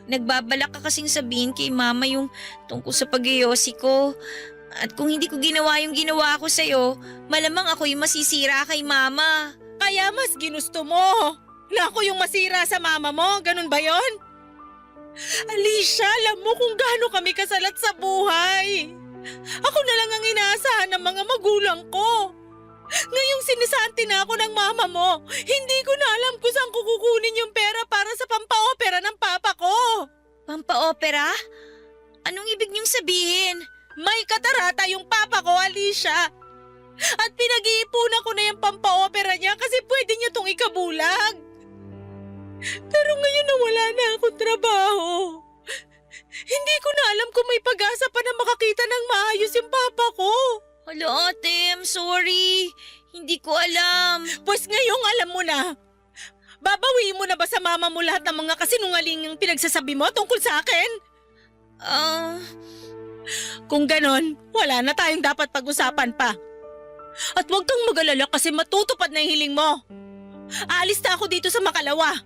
Nagbabalak ka kasing sabihin kay Mama yung tungkol sa pag-iyosi ko. At kung hindi ko ginawa yung ginawa ko sa'yo, malamang ako yung masisira kay Mama. Kaya mas ginusto mo na ako yung masira sa mama mo, ganun ba yon? Alicia, alam mo kung gaano kami kasalat sa buhay. Ako na lang ang inaasahan ng mga magulang ko. Ngayong sinisanti na ako ng mama mo, hindi ko na alam kung saan ko kukunin yung pera para sa pampaopera ng papa ko. Pampaopera? Anong ibig niyong sabihin? May katarata yung papa ko, Alicia. At pinag-iipunan ko na yung pampaopera niya kasi pwede niya tong ikabulag. Pero ngayon na wala na akong trabaho. Hindi ko na alam kung may pag-asa pa na makakita ng maayos yung papa ko. Hala ate, I'm sorry. Hindi ko alam. Pues ngayong alam mo na. Babawiin mo na ba sa mama mo lahat ng mga kasinungaling yung pinagsasabi mo tungkol sa akin? Kung ganon, wala na tayong dapat pag-usapan pa. At huwag kang mag-alala kasi matutupad na yung hiling mo. Aalis na ako dito sa Makalawa.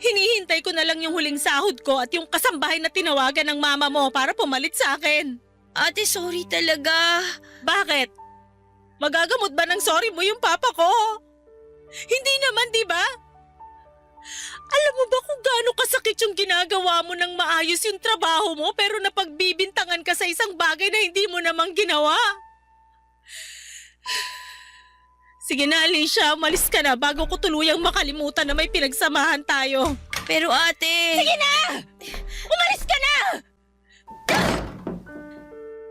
Hinihintay ko na lang yung huling sahod ko at yung kasambahay na tinawagan ng mama mo para pumalit sa akin. Ate, sorry talaga. Bakit? Magagamot ba ng sorry mo yung papa ko? Hindi naman, di ba? Alam mo ba kung gaano kasakit yung ginagawa mo ng maayos yung trabaho mo pero napagbibintangan ka sa isang bagay na hindi mo namang ginawa? Sige na, Alicia, umalis ka na bago ko tuluyang makalimutan na may pinagsamahan tayo. Pero ate... Sige na! Umalis ka na!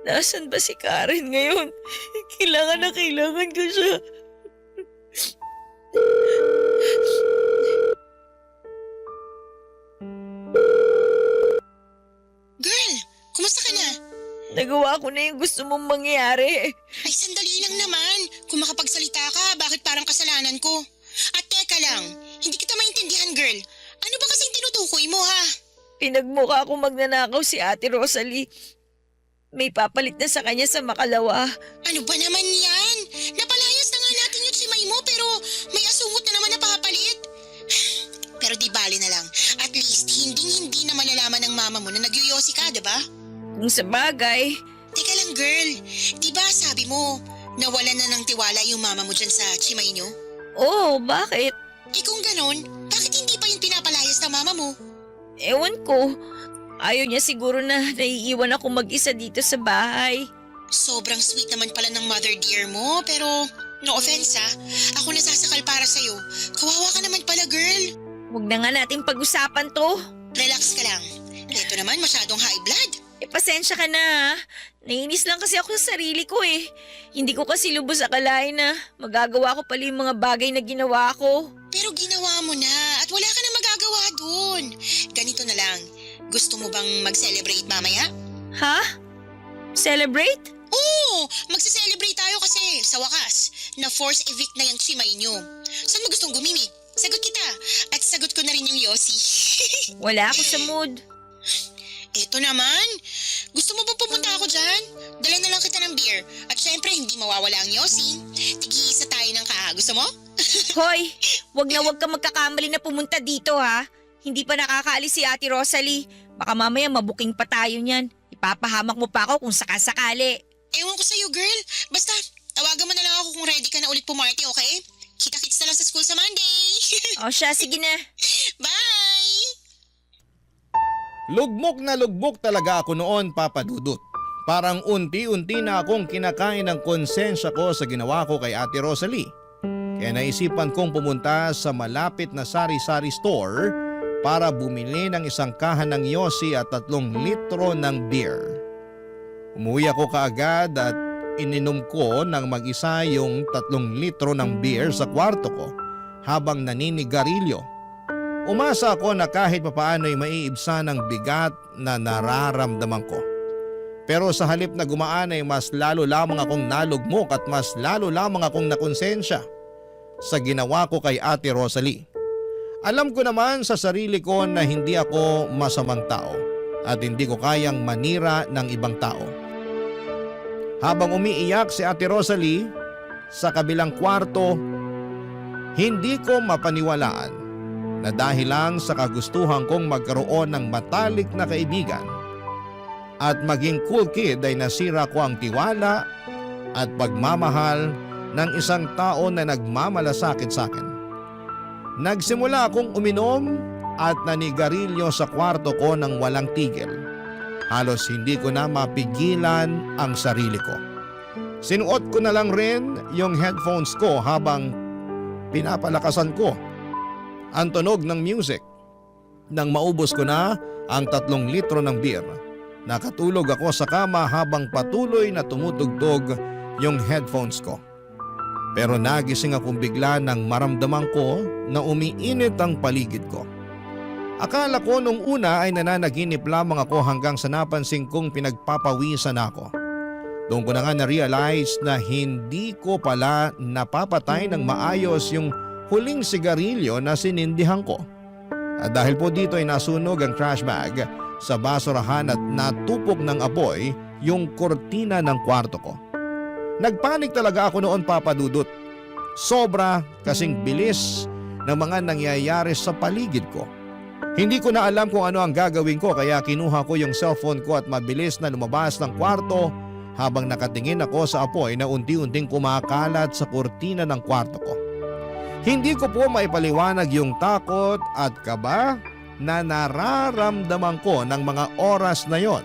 Nasaan ba si Karen ngayon? Kailangan na kailangan ko siya. Girl, kumusta ka na? Nagawa ko na yung gusto mong mangyari. Ay, sandali lang naman. Kung makapagsalita ka, bakit parang kasalanan ko? At teka lang, hindi kita maintindihan, girl. Ano ba kasing tinutukoy mo, ha? Pinagmukha ko magnanakaw si Ate Rosalie. May papalit na sa kanya sa Makalawa. Ano ba naman yan? Napalayas na nga natin yung simay mo pero may asungot na naman na papalit. Pero di bali na lang. At least, hindi na malalaman ng mama mo na nagyoyosi ka, diba? Kung sa bagay, Teka lang, girl. Di ba sabi mo, nawalan na ng tiwala yung mama mo dyan sa chimay nyo? oh, bakit? Eh kung ganon, bakit hindi pa yung pinapalayas ng mama mo? Ewan ko. Ayaw niya siguro na naiiwan ako mag-isa dito sa bahay. Sobrang sweet naman pala ng mother dear mo, pero no offense ha, ako nasasakal para sa'yo. Kawawa ka naman pala, girl. Huwag na nga natin pag-usapan to. Relax ka lang. Ito naman masyadong high blood. Pasensya ka na. Naiinis lang kasi ako sa sarili ko eh. Hindi ko kasi lubos akalain na magagawa ko pala yung mga bagay na ginawa ko. Pero ginawa mo na at wala ka na magagawa dun. Ganito na lang. Gusto mo bang mag-celebrate mamaya? Ha? Celebrate? Oo! Magse-celebrate tayo kasi sa wakas na force evict na yung chimay nyo. Saan mo gustong gumimik? Sagot kita. At sagot ko na rin yung Yossi. Wala ako sa mood. Eto naman. Gusto mo bang pumunta ako dyan? Dala na lang kita ng beer. At syempre, hindi mawawala ang Yossi. Tigi-isa tayo ng kaha. Gusto mo? Hoy, wag na wag ka magkakamali na pumunta dito ha. Hindi pa nakakaalis si Ate Rosalie. Baka mamaya mabuking pa tayo niyan. Ipapahamak mo pa ako kung sakasakali. Ewan ko sa'yo, girl. Basta, tawagan mo na lang ako kung ready ka na ulit pumarty, okay? Kita-kits na lang sa school sa Monday. O siya, sige na. Bye! Lugmok talaga ako noon, Papa Dudut. Parang unti-unti na akong kinakain ng konsensya ko sa ginawa ko kay Ate Rosalie. Kaya naisipan kong pumunta sa malapit na sari-sari store para bumili ng isang kahan ng Yossi at 3 litro ng beer. Umuwi ako kaagad at ininom ko ng mag-isa yung 3 litro ng beer sa kwarto ko habang naninigarilyo. Umasa ako na kahit papaano ay maiibsan ang bigat na nararamdaman ko. Pero sa halip na gumaan ay mas lalo lamang akong nalugmok at mas lalo lamang akong nakonsensya sa ginawa ko kay Ate Rosalie. Alam ko naman sa sarili ko na hindi ako masamang tao at hindi ko kayang manira ng ibang tao. Habang umiiyak si Ate Rosalie sa kabilang kwarto, hindi ko mapaniwalaan na dahil lang sa kagustuhan kong magkaroon ng matalik na kaibigan at maging cool kid ay nasira ko ang tiwala at pagmamahal ng isang tao na nagmamalasakit sa akin. Nagsimula akong uminom at nanigarilyo sa kwarto ko ng walang tigil. Halos hindi ko na mapigilan ang sarili ko. Sinuot ko na lang rin yung headphones ko habang pinapalakasan ko ang tunog ng music. Nang maubos ko na ang 3 litro ng beer, nakatulog ako sa kama habang patuloy na tumutugtog yung headphones ko. Pero nagising akong bigla nang maramdaman ko na umiinit ang paligid ko. Akala ko nung una ay nananaginip lamang ako hanggang sa napansin kong pinagpapawisan ako. Doon ko na nga na-realize na hindi ko pala napapatay ng maayos yung huling sigarilyo na sinindihan ko. At dahil po dito ay nasunog ang trash bag sa basurahan at natupok ng apoy yung kortina ng kwarto ko. Nagpanik talaga ako noon, Papa Dudut. Sobra kasing bilis ng mga nangyayari sa paligid ko. Hindi ko na alam kung ano ang gagawin ko kaya kinuha ko yung cellphone ko at mabilis na lumabas ng kwarto habang nakatingin ako sa apoy na unti-unting kumakalat sa kortina ng kwarto ko. Hindi ko po maipaliwanag yung takot at kaba na nararamdaman ko ng mga oras na yon.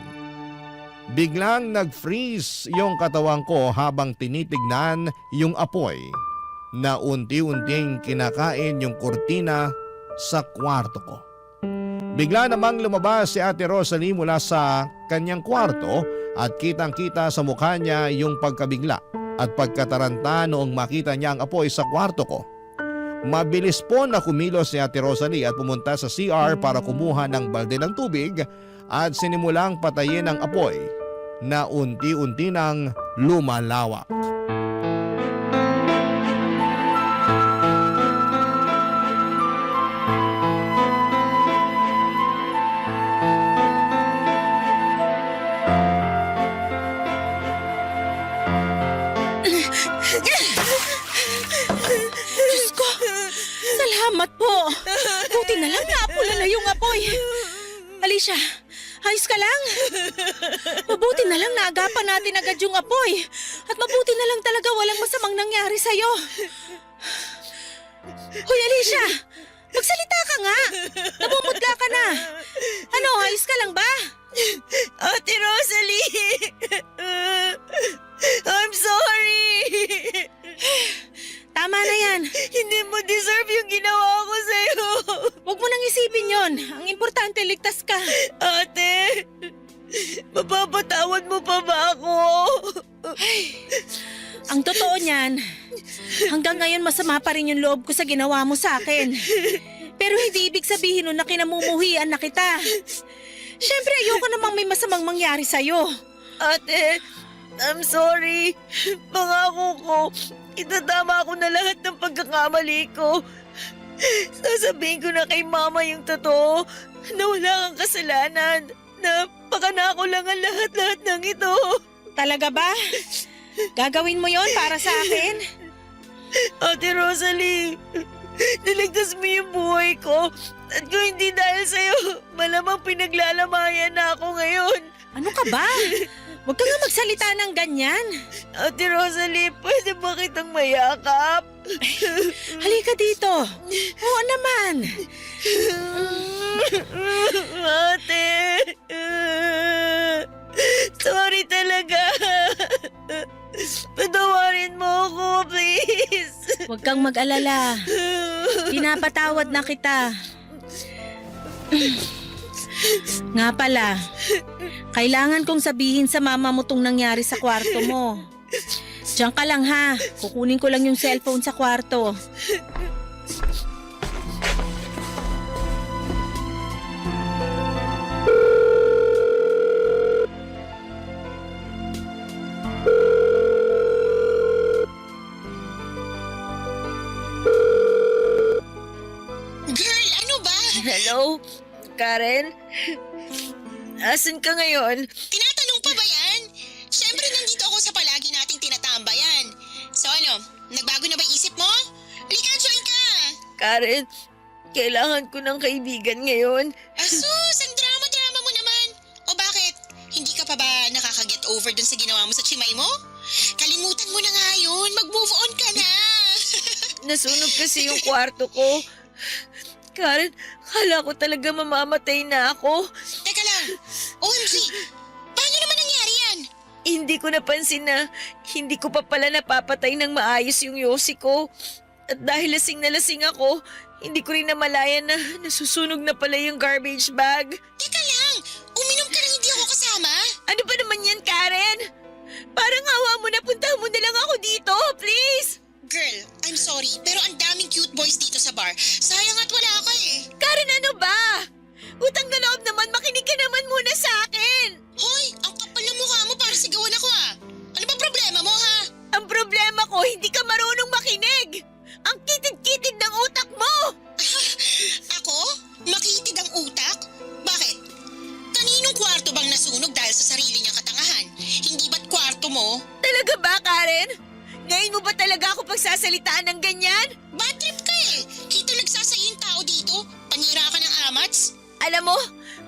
Biglang nag-freeze yung katawan ko habang tinitignan yung apoy na unti-unting kinakain yung kortina sa kwarto ko. Bigla namang lumabas si Ate Rosalie mula sa kanyang kwarto at kitang-kita sa mukha niya yung pagkabigla at pagkataranta noong makita niya ang apoy sa kwarto ko. Mabilis po na kumilos si Ate Rosalie at pumunta sa CR para kumuha ng balde ng tubig at sinimulang patayin ang apoy na unti-unti nang lumalawak. Diyos ko, salamat po. Buti na lang naapula na yung apoy. Alicia, ayos ka lang? Mabuti na lang naagapan natin agad yung apoy. At mabuti na lang talaga walang masamang nangyari sa'yo. Hoy Alicia, magsalita ka nga. Namumutla ka na. Ano, ayos ka lang ba? Ate Rosalie! I'm sorry! Tama na yan. Hindi mo deserve yung ginawa ko sa'yo. Huwag mo nang isipin yon. Ang importante importante ligtas ka. Ate, mapapatawad mo pa ba ako? Ang totoo niyan, hanggang ngayon masama pa rin yung loob ko sa ginawa mo sa akin. Pero hindi ibig sabihin nun na kinamumuhian na kita. Siyempre ayoko namang may masamang mangyari sa'yo. Ate, I'm sorry. Pangako ko, itatama ko na lahat ng pagkakamali ko. Sasabihin ko na kay Mama yung totoo na wala kang kasalanan. Na pakanako lang ang lahat-lahat ng ito. Talaga ba? Gagawin mo yon para sa akin? Ate Rosalie, niligtas mo yung buhay ko. At kung hindi dahil sa'yo, malamang pinaglalamayan na ako ngayon. Ano ka ba? Huwag ka nga magsalita ng ganyan. Ate Rosalie, pwede ba kitang mayakap? Halika dito. Oo naman. Ate! Sorry talaga. Patawarin mo ako, please. Huwag kang mag-alala. Pinapatawad na kita. Nga pala, kailangan kong sabihin sa mama mo tong nangyari sa kwarto mo. Diyan ka lang ha. Kukunin ko lang yung cellphone sa kwarto. Girl, ano ba? Hello? Karen? Asan ka ngayon? Tinatanong pa ba yan? Siyempre nandito ako sa palagi nating tinatambayan. So ano, nagbago na ba isip mo? Halika, join ka! Karen, kailangan ko ng kaibigan ngayon. Asus, ang drama-drama mo naman. O bakit? Hindi ka pa ba nakaka-get over dun sa ginawa mo sa chimay mo? Kalimutan mo na nga yun. Mag-move on ka na. Nasunog kasi yung kwarto ko. Karen, kala ko talaga mamamatay na ako. Teka lang. OMG, paano naman nangyari yan? Hindi ko napansin na hindi ko pa pala napapatay ng maayos yung yosi ko. At dahil lasing na lasing ako, hindi ko rin namalayan na nasusunog na pala yung garbage bag. Teka lang, uminom ka nang hindi ako kasama? Ano ba naman yan, Karen? Parang awa mo na, puntahan mo na lang ako dito, please! Girl, I'm sorry, pero ang daming cute boys dito sa bar. Sayang at wala ka eh. Karen, ano ba? Utang na loob naman, makinig ka naman muna sa akin! Hoy, ang kapal ng mukha mo para sigawan ako ah. Ano ba problema mo ha? Ang problema ko, hindi ka marunong makinig! Ang kitid-kitid ng utak mo! Ako? Makitid ang utak? Bakit? Kaninong kwarto bang nasunog dahil sa sarili niyang katangahan? Hindi ba't kwarto mo? Talaga ba, Karen? Ngayon mo ba talaga ako pagsasalitaan ng ganyan? Bad trip ka eh. Kita nagsasayo yung tao dito. Panira ka ng amats. Alam mo,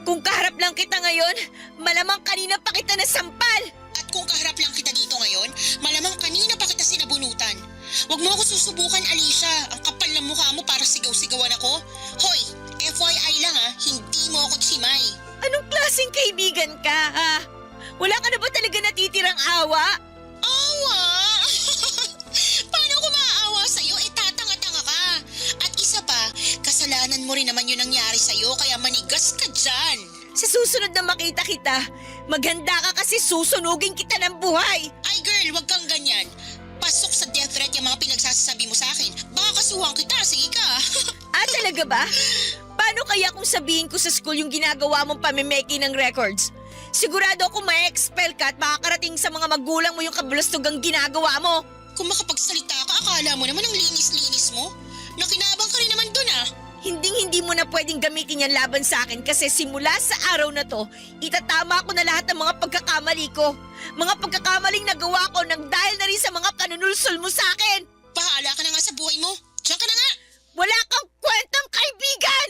kung kaharap lang kita ngayon, malamang kanina pa kita nasampal! At kung kaharap lang kita dito ngayon, malamang kanina pa kita sinabunutan. Huwag mo ako susubukan, Alicia. Ang kapal ng mukha mo para sigaw-sigawan ako. Hoy, FYI lang ha, hindi mo ako chimay. Anong klaseng kaibigan ka, ha? Wala ka na ba talaga natitirang awa? Awa? Paano ko maaawa sa'yo? Eh, tatanga-tanga ka. At isa pa, kasalanan mo rin naman yung nangyari sa'yo, kaya manigas ka dyan. Sa susunod na makita kita, maganda ka kasi susunugin kita ng buhay! Ay girl, wag kang ganyan. Pasok sa death threat yung mga pinagsasabi mo sa akin. Baka kasuhan kita, sige ka. Talaga ba? Paano kaya kung sabihin ko sa school yung ginagawa mong pamimeki ng records? Sigurado ako ma-expel ka at makakarating sa mga magulang mo yung kabulastugang ginagawa mo. Kung makapagsalita ka, akala mo naman ang linis-linis mo. Nakinabang ka rin naman dun ah. Hinding-hindi mo na pwedeng gamitin yan laban sa akin kasi simula sa araw na to, itatama ko na lahat ng mga pagkakamali ko. Mga pagkakamaling nagawa ko nang dahil na rin sa mga panunulsol mo sa akin. Bahala ka na nga sa buhay mo. Diyan ka na nga. Wala kang kwentang kaibigan!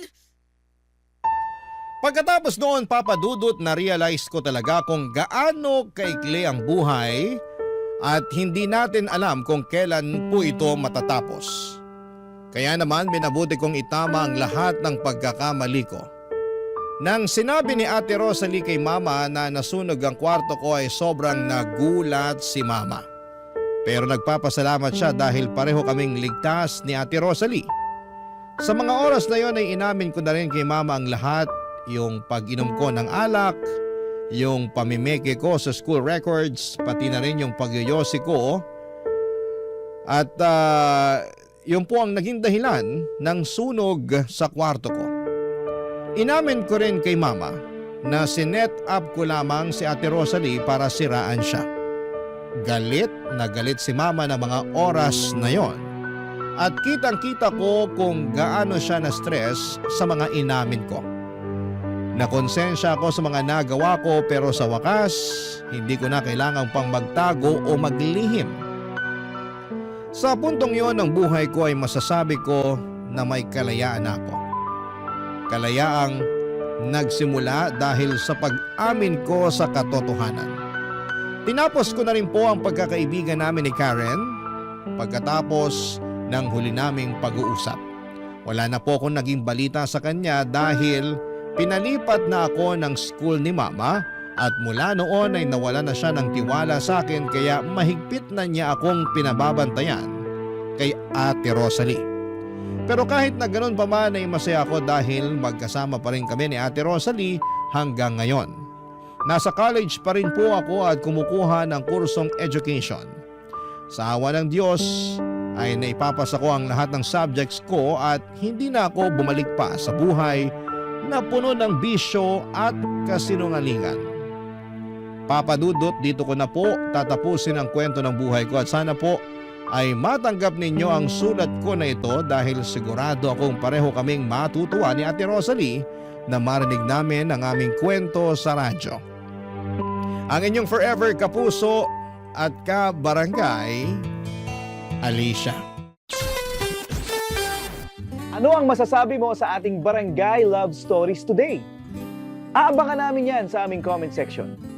Pagkatapos noon, Papa Dudut, na-realize ko talaga kung gaano kaikli ang buhay at hindi natin alam kung kailan po ito matatapos. Kaya naman minabuti kong itama ang lahat ng pagkakamali ko. Nang sinabi ni Ate Rosalie kay Mama na nasunog ang kwarto ko ay sobrang nagulat si Mama. Pero nagpapasalamat siya dahil pareho kaming ligtas ni Ate Rosalie. Sa mga oras na yon ay inamin ko na rin kay Mama ang lahat. yung pag-inom ko ng alak, yung pamimeke ko sa school records, pati na rin yung pagyoyosi ko. At yun po ang naging dahilan ng sunog sa kwarto ko. Inamin ko rin kay mama na sinet up ko lamang si Ate Rosalie para siraan siya. Galit na galit si mama na mga oras na yon. At kitang-kita ko kung gaano siya na-stress sa mga inamin ko. Nakonsensya ako sa mga nagawa ko pero sa wakas, hindi ko na kailangang pang magtago o maglihim. Sa puntong yon ng buhay ko ay masasabi ko na may kalayaan ako. Kalayaang nagsimula dahil sa pag-amin ko sa katotohanan. Tinapos ko na rin po ang pagkakaibigan namin ni Karen pagkatapos ng huli naming pag-uusap. Wala na po akong naging balita sa kanya dahil pinalipat na ako ng school ni mama at mula noon ay nawala na siya ng tiwala sa akin kaya mahigpit na niya akong pinababantayan kay Ate Rosalie. Pero kahit na ganoon pa man ay masaya ako dahil magkasama pa rin kami ni Ate Rosalie hanggang ngayon. Nasa college pa rin po ako at kumukuha ng kursong education. Sa awa ng Diyos ay naipapasa ko ang lahat ng subjects ko at hindi na ako bumalik pa sa buhay na puno ng bisyo at kasinungalingan. Papa Dudut, dito ko na po tatapusin ang kwento ng buhay ko at sana po ay matanggap ninyo ang sulat ko na ito dahil sigurado akong pareho kaming matutuwa ni Ate Rosalie na marinig namin ang aming kwento sa radyo. Ang inyong forever kapuso at kabarangay, Alicia. Ano ang masasabi mo sa ating Barangay Love Stories today? Aabangan namin yan sa aming comment section.